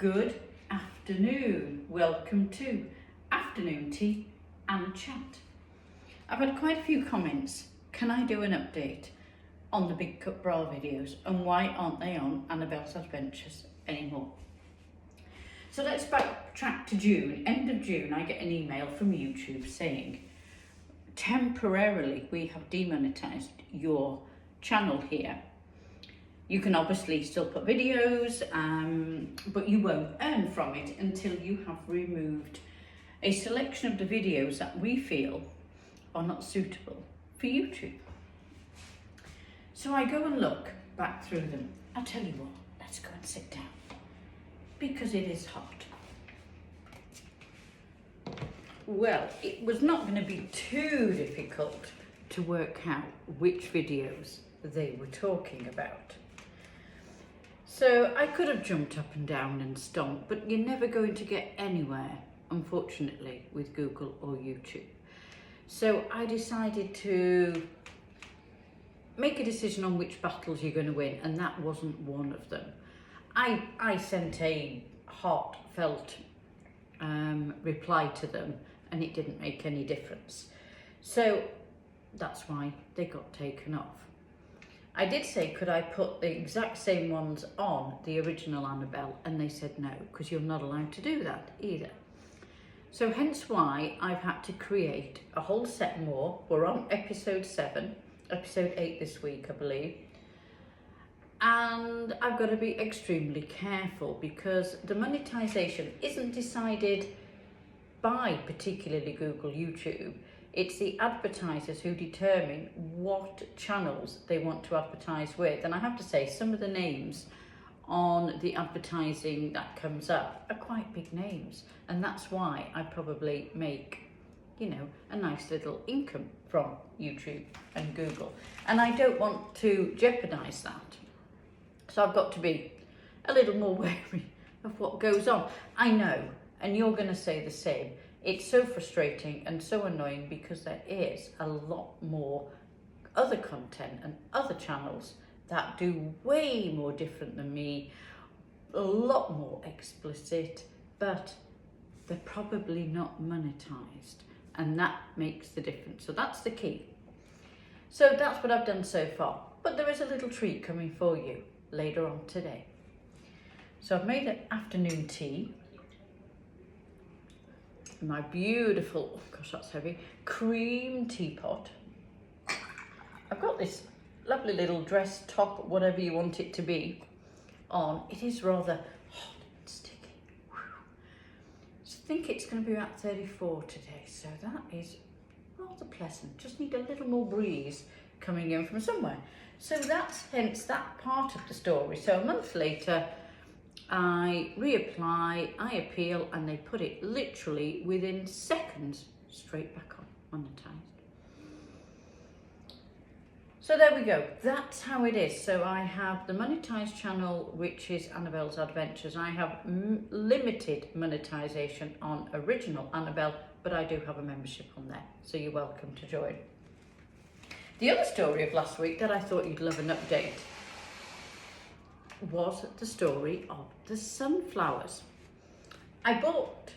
Good afternoon. Welcome to Afternoon Tea and Chat. I've had quite a few comments. Can I do an update on the Big Cut Bra videos and why aren't they on Annabelle's Adventures anymore? So let's backtrack to June. End of June, I get an email from YouTube saying, temporarily we have demonetized your channel here. You can obviously still put videos, but you won't earn from it until you have removed a selection of the videos that we feel are not suitable for YouTube. So I go and look back through them. I'll tell you what, let's go and sit down because it is hot. Well, it was not going to be too difficult to work out which videos they were talking about. So I could have jumped up and down and stomped, but you're never going to get anywhere, unfortunately, with Google or YouTube. So I decided to make a decision on which battles you're going to win, and that wasn't one of them. I sent a heartfelt reply to them, and it didn't make any difference. So that's why they got taken off. I did say, could I put the exact same ones on the original Annabelle? And they said no, because you're not allowed to do that either. So hence why I've had to create a whole set more. We're on episode 7, episode 8 this week, I believe. And I've got to be extremely careful because the monetization isn't decided by particularly Google, YouTube. It's the advertisers who determine what channels they want to advertise with. And I have to say, some of the names on the advertising that comes up are quite big names. And that's why I probably make, a nice little income from YouTube and Google. And I don't want to jeopardize that. So I've got to be a little more wary of what goes on. I know, and you're going to say the same. It's so frustrating and so annoying because there is a lot more other content and other channels that do way more different than me, a lot more explicit, but they're probably not monetized, and that makes the difference. So that's the key. So that's what I've done so far, but there is a little treat coming for you later on today. So I've made an afternoon tea. My beautiful, oh gosh, that's heavy, cream teapot. I've got this lovely little dress top, whatever you want it to be, on. It is rather hot and sticky. So I think it's going to be about 34 today, so that is rather pleasant. Just need a little more breeze coming in from somewhere. So that's hence that part of the story. So a month later, I reapply, I appeal, and they put it literally within seconds straight back on, monetized. So there we go, that's how it is. So I have the monetized channel, which is Annabelle's Adventures. I have limited monetization on original Annabelle, but I do have a membership on there, so you're welcome to join. The other story of last week that I thought you'd love an update was the story of the sunflowers. I got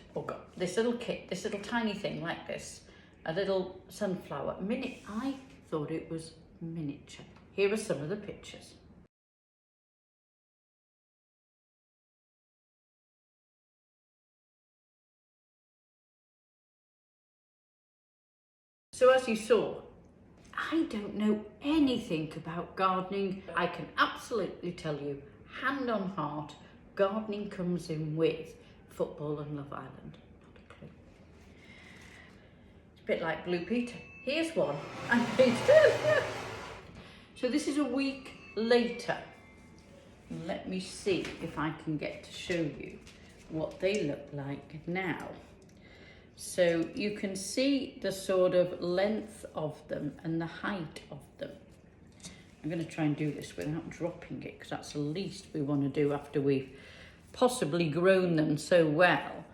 this little kit, this little tiny thing like this, a little sunflower. I thought it was miniature. Here are some of the pictures. So as you saw, I don't know anything about gardening. I can absolutely tell you, hand on heart, gardening comes in with football and Love Island. Not a clue. It's a bit like Blue Peter. Here's one. And so this is a week later. Let me see if I can get to show you what they look like now. So you can see the sort of length of them and the height of them. I'm going to try and do this without dropping it because that's the least we want to do after we've possibly grown them so well.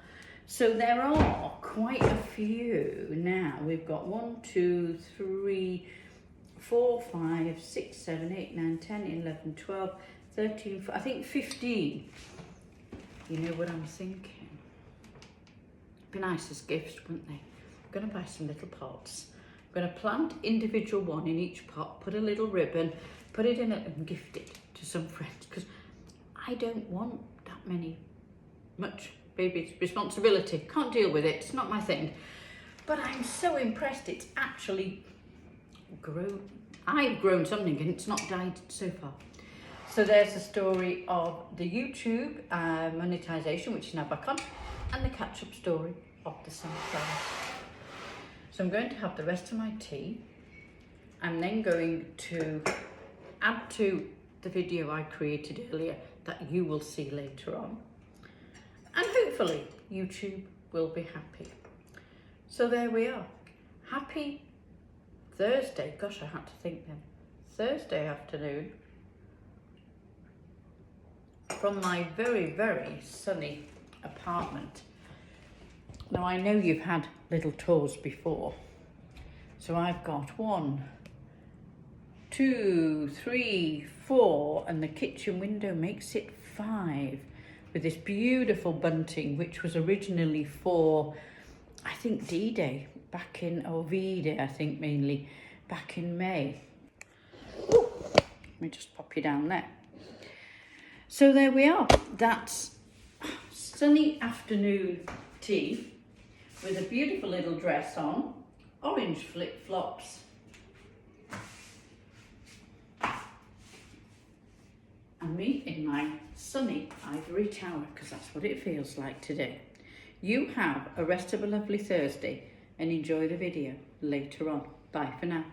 So there are quite a few now. We've got 1, 2, 3, 4, 5, 6, 7, 8, 9, 10, 11, 12, 13, I think 15 You know what I'm thinking? Be nice as gifts, wouldn't they? I'm going to buy some little pots. I'm going to plant individual one in each pot, put a little ribbon, put it in it and gift it to some friends, because I don't want that much baby responsibility. Can't deal with it, it's not my thing. But I'm so impressed it's actually grown. I've grown something and it's not died so far. So there's the story of the YouTube monetization, which is now back on, and the catch-up story of the sunflower. So I'm going to have the rest of my tea. I'm then going to add to the video I created earlier that you will see later on. And hopefully YouTube will be happy. So there we are. Happy Thursday. Gosh, I had to think then. Thursday afternoon from my very, very sunny apartment. Now I know you've had little tours before. So I've got 1, 2, 3, 4, and the kitchen window makes it 5 with this beautiful bunting, which was originally for, I think, D-Day back in, or V-Day, I think mainly, back in May. Ooh, let me just pop you down there. So there we are. That's sunny afternoon tea with a beautiful little dress on, orange flip-flops, and me in my sunny ivory tower, because that's what it feels like today. You have a rest of a lovely Thursday and enjoy the video later on. Bye for now.